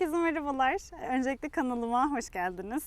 Herkese merhabalar. Öncelikle kanalıma hoş geldiniz.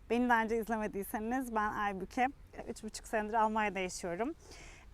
Beni daha önce izlemediyseniz ben Aybüke. 3,5 senedir Almanya'da yaşıyorum.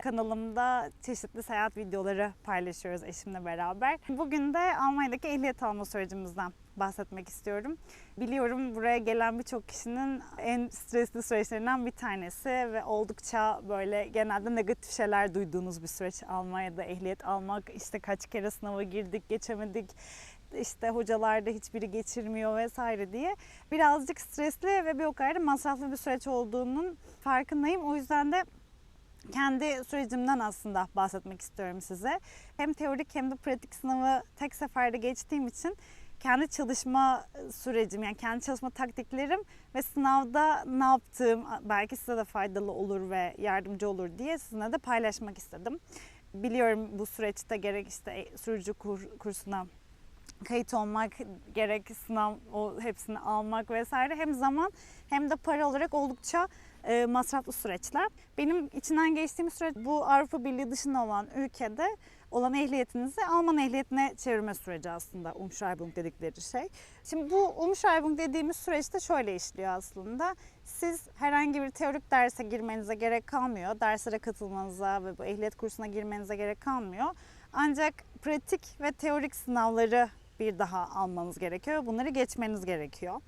Kanalımda çeşitli seyahat videoları paylaşıyoruz eşimle beraber. Bugün de Almanya'daki ehliyet alma sürecimizden bahsetmek istiyorum. Biliyorum buraya gelen birçok kişinin en stresli süreçlerinden bir tanesi ve oldukça böyle genelde negatif şeyler duyduğunuz bir süreç Almanya'da ehliyet almak. İşte kaç kere sınava girdik, geçemedik. İşte hocalar da hiçbiri geçirmiyor vesaire diye birazcık stresli ve bir o kadar da masraflı bir süreç olduğunun farkındayım. O yüzden de kendi sürecimden aslında bahsetmek istiyorum size. Hem teorik hem de pratik sınavı tek seferde geçtiğim için kendi çalışma sürecim, yani kendi çalışma taktiklerim ve sınavda ne yaptığım belki size de faydalı olur ve yardımcı olur diye sizinle de paylaşmak istedim. Biliyorum bu süreçte gerek işte sürücü kursuna kayıt olmak, gerek sınav hepsini almak vesaire hem zaman hem de para olarak oldukça masraflı süreçler. Benim içinden geçtiğim süreç bu Avrupa Birliği dışında olan ülkede olan ehliyetinizi Alman ehliyetine çevirme süreci aslında Umschreibung dedikleri şey. Şimdi bu Umschreibung dediğimiz süreçte şöyle işliyor aslında. Siz herhangi bir teorik derse girmenize gerek kalmıyor. Derslere katılmanıza ve bu ehliyet kursuna girmenize gerek kalmıyor. Ancak pratik ve teorik sınavları bir daha almanız gerekiyor. Bunları geçmeniz gerekiyor.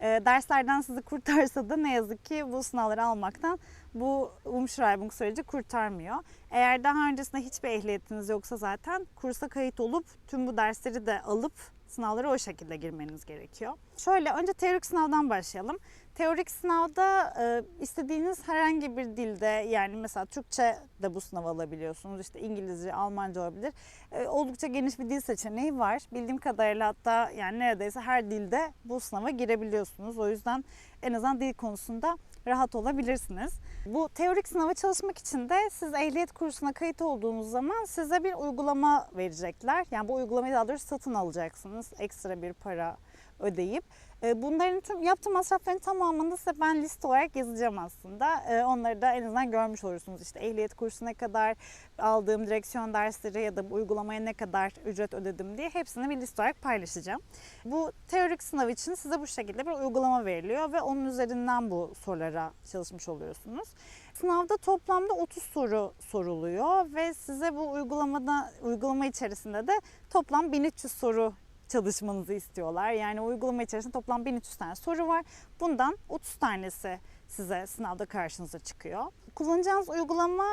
Derslerden sizi kurtarsa da ne yazık ki bu sınavları almaktan bu Umschreibung süreci kurtarmıyor. Eğer daha öncesinde hiçbir ehliyetiniz yoksa zaten kursa kayıt olup tüm bu dersleri de alıp sınavlara o şekilde girmeniz gerekiyor. Şöyle önce teorik sınavdan başlayalım. Teorik sınavda istediğiniz herhangi bir dilde, yani mesela Türkçe de bu sınavı alabiliyorsunuz. İşte İngilizce, Almanca olabilir. Oldukça geniş bir dil seçeneği var. Bildiğim kadarıyla hatta yani neredeyse her dilde bu sınava girebiliyorsunuz. O yüzden en azından dil konusunda rahat olabilirsiniz. Bu teorik sınava çalışmak için de siz ehliyet kursuna kayıt olduğunuz zaman size bir uygulama verecekler. Yani bu uygulamayı daha doğrusu satın alacaksınız. Ekstra bir para ödeyip. Bunların tüm yaptığım masrafların tamamını size ben liste olarak yazacağım aslında. Onları da en azından görmüş olursunuz. İşte ehliyet kursuna kadar aldığım direksiyon dersleri ya da bu uygulamaya ne kadar ücret ödedim diye hepsini bir liste olarak paylaşacağım. Bu teorik sınav için size bu şekilde bir uygulama veriliyor ve onun üzerinden bu sorulara çalışmış oluyorsunuz. Sınavda toplamda 30 soru soruluyor ve size bu uygulama içerisinde de toplam 1300 soru çalışmanızı istiyorlar. Yani uygulama içerisinde toplam 1300 tane soru var. Bundan 30 tanesi size sınavda karşınıza çıkıyor. Kullanacağınız uygulama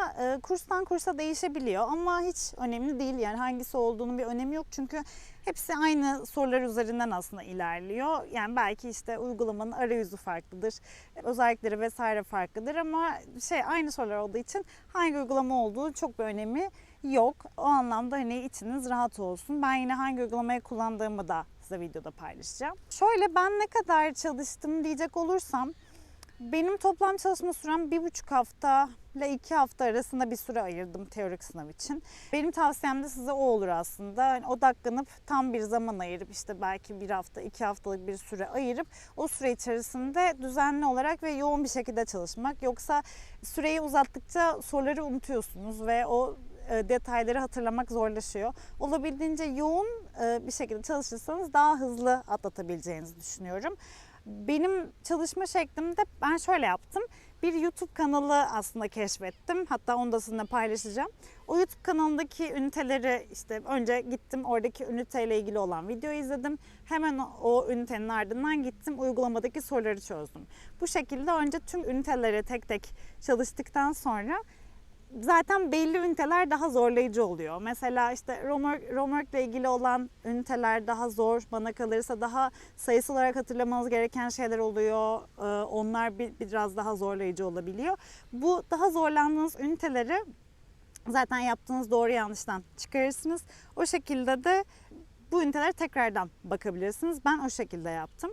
kurstan kursa değişebiliyor ama hiç önemli değil. Yani hangisi olduğunun bir önemi yok çünkü hepsi aynı sorular üzerinden aslında ilerliyor. Yani belki işte uygulamanın arayüzü farklıdır, özellikleri vesaire farklıdır ama aynı sorular olduğu için hangi uygulama olduğu çok bir önemi yok. O anlamda hani içiniz rahat olsun. Ben yine hangi uygulamayı kullandığımı da size videoda paylaşacağım. Şöyle ben ne kadar çalıştım diyecek olursam benim toplam çalışma sürem 1,5 hafta ile 2 hafta arasında bir süre ayırdım teorik sınav için. Benim tavsiyem de size o olur aslında. Yani odaklanıp tam bir zaman ayırıp işte belki 1 hafta 2 haftalık bir süre ayırıp o süre içerisinde düzenli olarak ve yoğun bir şekilde çalışmak. Yoksa süreyi uzattıkça soruları unutuyorsunuz ve o detayları hatırlamak zorlaşıyor. Olabildiğince yoğun bir şekilde çalışırsanız daha hızlı atlatabileceğinizi düşünüyorum. Benim çalışma şeklimde ben şöyle yaptım. Bir YouTube kanalı aslında keşfettim. Hatta onu da sizinle paylaşacağım. O YouTube kanalındaki üniteleri işte önce gittim oradaki üniteyle ilgili olan videoyu izledim. Hemen o ünitenin ardından gittim uygulamadaki soruları çözdüm. Bu şekilde önce tüm üniteleri tek tek çalıştıktan sonra zaten belli üniteler daha zorlayıcı oluyor. Mesela işte Romörk'le ilgili olan üniteler daha zor. Bana kalırsa daha sayısal olarak hatırlamanız gereken şeyler oluyor. Onlar biraz daha zorlayıcı olabiliyor. Bu daha zorlandığınız üniteleri zaten yaptığınız doğru yanlıştan çıkarırsınız. O şekilde de bu ünitelere tekrardan bakabilirsiniz. Ben o şekilde yaptım.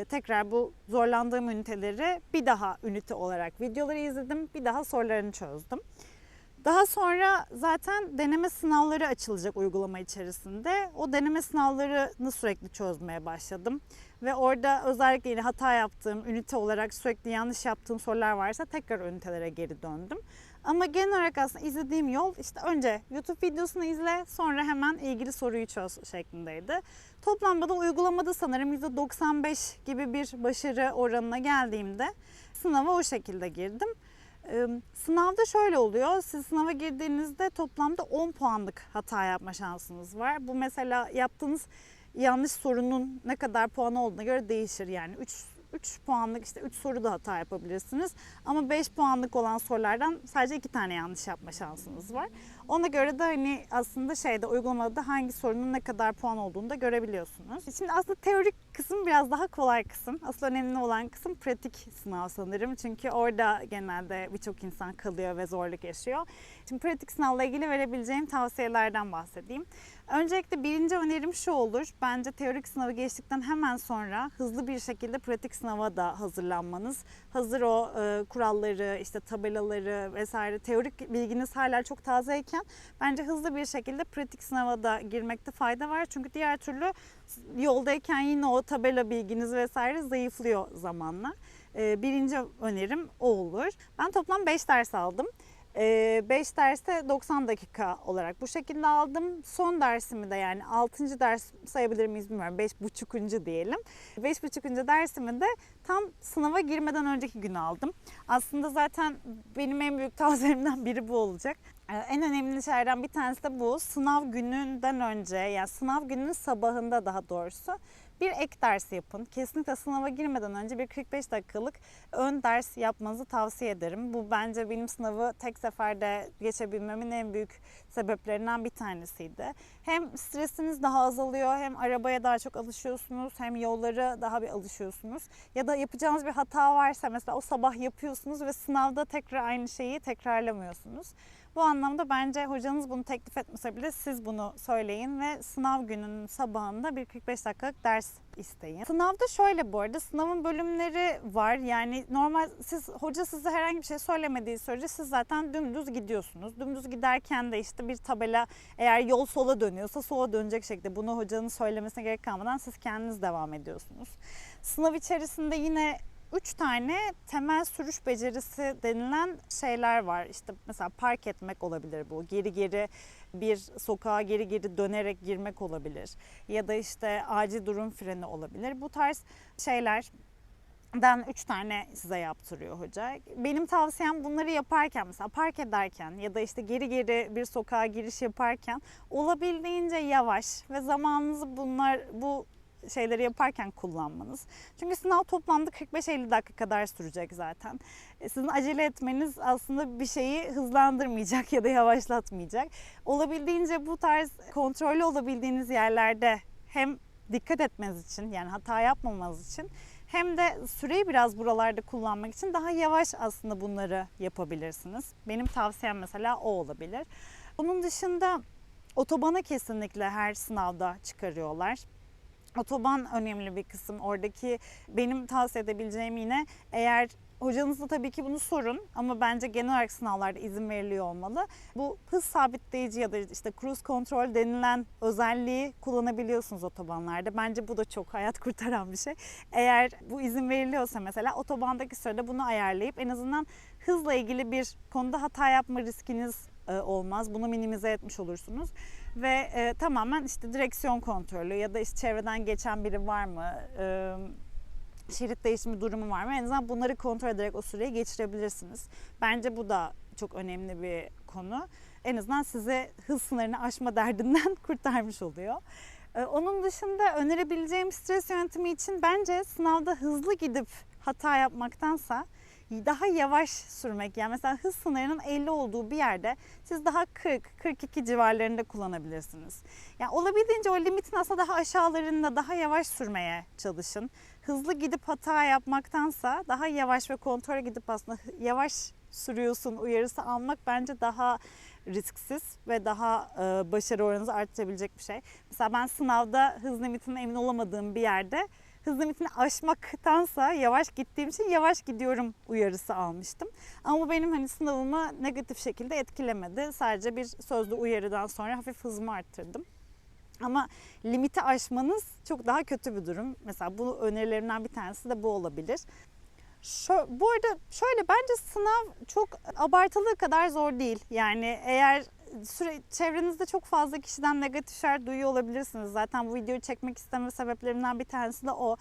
Tekrar bu zorlandığım üniteleri bir daha ünite olarak videoları izledim. Bir daha sorularını çözdüm. Daha sonra zaten deneme sınavları açılacak uygulama içerisinde. O deneme sınavlarını sürekli çözmeye başladım. Ve orada özellikle yine hata yaptığım, ünite olarak sürekli yanlış yaptığım sorular varsa tekrar ünitelere geri döndüm. Ama genel olarak aslında izlediğim yol işte önce YouTube videosunu izle, sonra hemen ilgili soruyu çöz şeklindeydi. Toplamda da uygulamada sanırım %95 gibi bir başarı oranına geldiğimde sınava o şekilde girdim. Sınavda şöyle oluyor. Siz sınava girdiğinizde toplamda 10 puanlık hata yapma şansınız var. Bu mesela yaptığınız yanlış sorunun ne kadar puanı olduğuna göre değişir. Yani 3 puanlık işte 3 soru da hata yapabilirsiniz. Ama 5 puanlık olan sorulardan sadece 2 tane yanlış yapma şansınız var. Ona göre de hani aslında uygulamada hangi sorunun ne kadar puan olduğunu da görebiliyorsunuz. Şimdi aslında teorik kısım biraz daha kolay kısım. Asıl önemli olan kısım pratik sınav sanırım. Çünkü orada genelde birçok insan kalıyor ve zorluk yaşıyor. Şimdi pratik sınavla ilgili verebileceğim tavsiyelerden bahsedeyim. Öncelikle birinci önerim şu olur. Bence teorik sınavı geçtikten hemen sonra hızlı bir şekilde pratik sınava da hazırlanmanız. Hazır o kuralları, işte tabelaları vesaire teorik bilginiz hala çok tazeyken bence hızlı bir şekilde pratik sınava da girmekte fayda var. Çünkü diğer türlü yoldayken yine o tabela bilginiz vesaire zayıflıyor zamanla. Birinci önerim o olur. Ben toplam 5 ders aldım. 5 derste 90 dakika olarak bu şekilde aldım. Son dersimi de yani 6. ders sayabilir miyiz bilmiyorum. 5,5. diyelim. 5,5. dersimi de tam sınava girmeden önceki gün aldım. Aslında zaten benim en büyük tavsiyemden biri bu olacak. En önemli şeylerden bir tanesi de bu. Sınav gününden önce, yani sınav gününün sabahında daha doğrusu bir ek ders yapın. Kesinlikle sınava girmeden önce bir 45 dakikalık ön ders yapmanızı tavsiye ederim. Bu bence benim sınavı tek seferde geçebilmemin en büyük sebeplerinden bir tanesiydi. Hem stresiniz daha azalıyor, hem arabaya daha çok alışıyorsunuz, hem yollara daha bir alışıyorsunuz. Ya da yapacağınız bir hata varsa mesela o sabah yapıyorsunuz ve sınavda tekrar aynı şeyi tekrarlamıyorsunuz. Bu anlamda bence hocanız bunu teklif etmese bile siz bunu söyleyin ve sınav gününün sabahında bir 45 dakikalık ders isteyin. Sınavda şöyle, bu arada sınavın bölümleri var. Yani normal hoca size herhangi bir şey söylemediği sürece siz zaten dümdüz gidiyorsunuz. Dümdüz giderken de işte bir tabela, eğer yol sola dönüyorsa sola dönecek şekilde, bunu hocanın söylemesine gerek kalmadan siz kendiniz devam ediyorsunuz. Sınav içerisinde yine 3 tane temel sürüş becerisi denilen şeyler var. İşte mesela park etmek olabilir bu. Geri geri bir sokağa geri geri dönerek girmek olabilir. Ya da işte acil durum freni olabilir. Bu tarz şeylerden 3 tane size yaptırıyor hoca. Benim tavsiyem bunları yaparken, mesela park ederken ya da işte geri geri bir sokağa giriş yaparken olabildiğince yavaş ve zamanınızı bu şeyleri yaparken kullanmanız. Çünkü sınav toplamda 45-50 dakika kadar sürecek zaten. Sizin acele etmeniz aslında bir şeyi hızlandırmayacak ya da yavaşlatmayacak. Olabildiğince bu tarz kontrollü olabildiğiniz yerlerde hem dikkat etmeniz için, yani hata yapmamanız için, hem de süreyi biraz buralarda kullanmak için daha yavaş aslında bunları yapabilirsiniz. Benim tavsiyem mesela o olabilir. Bunun dışında otobana kesinlikle her sınavda çıkarıyorlar. Otoban önemli bir kısım. Oradaki benim tavsiye edebileceğim, yine eğer hocanızla tabii ki bunu sorun ama bence genel olarak sınavlarda izin veriliyor olmalı. Bu hız sabitleyici ya da işte cruise control denilen özelliği kullanabiliyorsunuz otobanlarda. Bence bu da çok hayat kurtaran bir şey. Eğer bu izin veriliyorsa mesela otobandaki sırada bunu ayarlayıp en azından hızla ilgili bir konuda hata yapma riskiniz olmaz. Bunu minimize etmiş olursunuz. Ve tamamen işte direksiyon kontrolü ya da işte çevreden geçen biri var mı, şerit değişimi durumu var mı, en azından bunları kontrol ederek o süreyi geçirebilirsiniz. Bence bu da çok önemli bir konu. En azından size hız sınırını aşma derdinden kurtarmış oluyor. Onun dışında önerebileceğim stres yönetimi için bence sınavda hızlı gidip hata yapmaktansa daha yavaş sürmek, yani mesela hız sınırının 50 olduğu bir yerde siz daha 40-42 civarlarında kullanabilirsiniz. Yani olabildiğince o limitin aslında daha aşağılarında daha yavaş sürmeye çalışın. Hızlı gidip hata yapmaktansa daha yavaş ve kontrole gidip aslında yavaş sürüyorsun uyarısı almak bence daha risksiz ve daha başarı oranınızı arttırabilecek bir şey. Mesela ben sınavda hız limitine emin olamadığım bir yerde hız limitini aşmaktansa yavaş gittiğim için yavaş gidiyorum uyarısı almıştım. Ama bu benim sınavımı negatif şekilde etkilemedi. Sadece bir sözlü uyarıdan sonra hafif hızımı arttırdım. Ama limiti aşmanız çok daha kötü bir durum. Mesela bu önerilerimden bir tanesi de bu olabilir. Bu arada şöyle, bence sınav çok abartıldığı kadar zor değil. Yani eğer çevrenizde çok fazla kişiden negatif şeyler duyuyor olabilirsiniz. Zaten bu videoyu çekmek isteme sebeplerimden bir tanesi de o.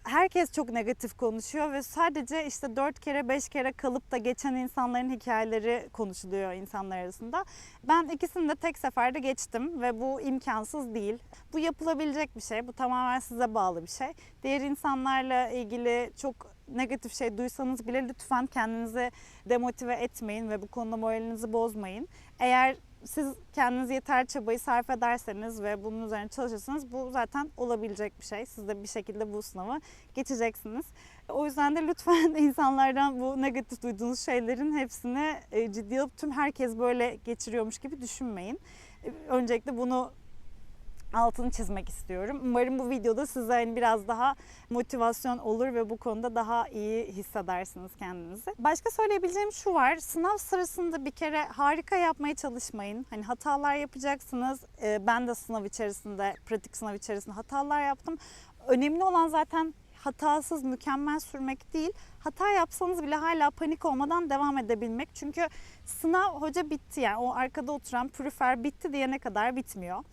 Herkes çok negatif konuşuyor ve sadece işte 4 kere 5 kere kalıp da geçen insanların hikayeleri konuşuluyor insanlar arasında. Ben ikisini de tek seferde geçtim ve bu imkansız değil. Bu yapılabilecek bir şey. Bu tamamen size bağlı bir şey. Diğer insanlarla ilgili çok negatif şey duysanız bile lütfen kendinizi demotive etmeyin ve bu konuda moralinizi bozmayın. Eğer siz kendiniz yeter çabayı sarf ederseniz ve bunun üzerine çalışırsanız bu zaten olabilecek bir şey. Siz de bir şekilde bu sınavı geçeceksiniz. O yüzden de lütfen insanlardan bu negatif duyduğunuz şeylerin hepsini ciddiye alıp tüm herkes böyle geçiriyormuş gibi düşünmeyin. Öncelikle bunu altını çizmek istiyorum. Umarım bu videoda size biraz daha motivasyon olur ve bu konuda daha iyi hissedersiniz kendinizi. Başka söyleyebileceğim şu var. Sınav sırasında bir kere harika yapmaya çalışmayın. Hani hatalar yapacaksınız. Ben de pratik sınav içerisinde hatalar yaptım. Önemli olan zaten hatasız, mükemmel sürmek değil. Hata yapsanız bile hala panik olmadan devam edebilmek. Çünkü sınav hoca bitti, yani o arkada oturan prüfer bitti diyene kadar bitmiyor.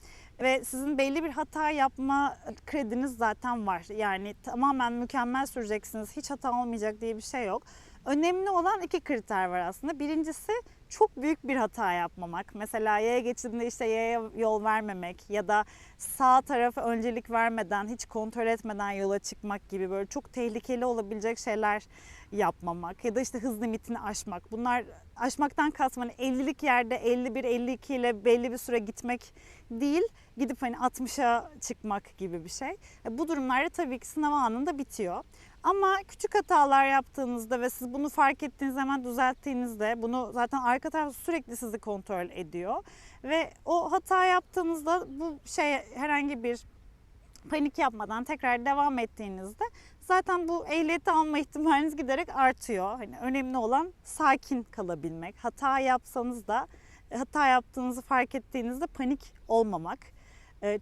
Ve sizin belli bir hata yapma krediniz zaten var. Yani tamamen mükemmel süreceksiniz, hiç hata olmayacak diye bir şey yok. Önemli olan 2 kriter var aslında. Birincisi çok büyük bir hata yapmamak. Mesela yaya geçidinde işte yaya yol vermemek ya da sağ tarafa öncelik vermeden, hiç kontrol etmeden yola çıkmak gibi böyle çok tehlikeli olabilecek şeyler yapmamak ya da işte hız limitini aşmak. Bunlar aşmaktan kastım hani 50'lik yerde 51-52 ile belli bir süre gitmek değil, gidip hani 60'a çıkmak gibi bir şey. Bu durumlarda tabii ki sınav anında bitiyor. Ama küçük hatalar yaptığınızda ve siz bunu fark ettiğiniz zaman düzelttiğinizde, bunu zaten arka taraf sürekli sizi kontrol ediyor. Ve o hata yaptığınızda bu herhangi bir panik yapmadan tekrar devam ettiğinizde zaten bu ehliyeti alma ihtimaliniz giderek artıyor. Hani önemli olan sakin kalabilmek. Hata yapsanız da hata yaptığınızı fark ettiğinizde panik olmamak.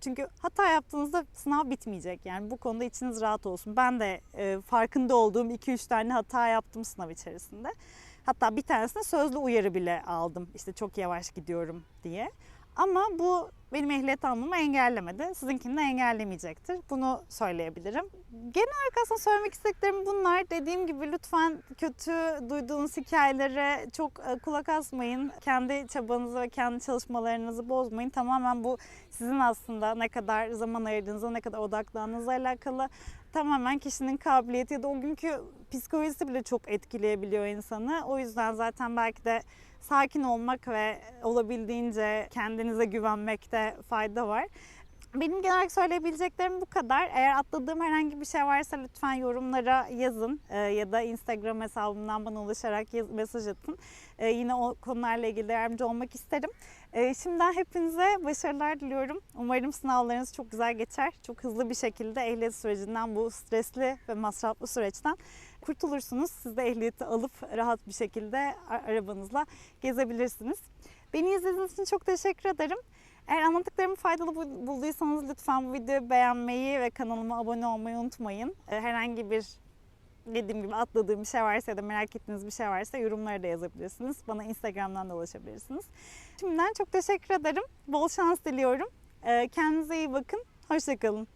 Çünkü hata yaptığınızda sınav bitmeyecek. Yani bu konuda içiniz rahat olsun. Ben de farkında olduğum 2-3 tane hata yaptım sınav içerisinde. Hatta bir tanesine sözlü uyarı bile aldım. İşte çok yavaş gidiyorum diye. Ama bu benim ehliyet almamı engellemedi. Sizinkini de engellemeyecektir. Bunu söyleyebilirim. Genel olarak aslında söylemek istediklerim bunlar. Dediğim gibi lütfen kötü duyduğunuz hikayelere çok kulak asmayın. Kendi çabanızı ve kendi çalışmalarınızı bozmayın. Tamamen bu sizin aslında ne kadar zaman ayırdığınızla, ne kadar odaklandığınızla alakalı. Tamamen kişinin kabiliyeti ya da o günkü psikolojisi bile çok etkileyebiliyor insanı. O yüzden zaten belki de sakin olmak ve olabildiğince kendinize güvenmekte fayda var. Benim genel olarak söyleyebileceklerim bu kadar. Eğer atladığım herhangi bir şey varsa lütfen yorumlara yazın ya da Instagram hesabımdan bana ulaşarak mesaj atın. Yine o konularla ilgili yardımcı olmak isterim. Şimdiden hepinize başarılar diliyorum. Umarım sınavlarınız çok güzel geçer. Çok hızlı bir şekilde ehliyet sürecinden, bu stresli ve masraflı süreçten kurtulursunuz. Siz de ehliyeti alıp rahat bir şekilde arabanızla gezebilirsiniz. Beni izlediğiniz için çok teşekkür ederim. Eğer anlattıklarımı faydalı bulduysanız lütfen bu videoyu beğenmeyi ve kanalıma abone olmayı unutmayın. Herhangi bir, dediğim gibi, atladığım bir şey varsa ya da merak ettiğiniz bir şey varsa yorumlara da yazabilirsiniz. Bana Instagram'dan da ulaşabilirsiniz. Şimdiden çok teşekkür ederim. Bol şans diliyorum. Kendinize iyi bakın. Hoşça kalın.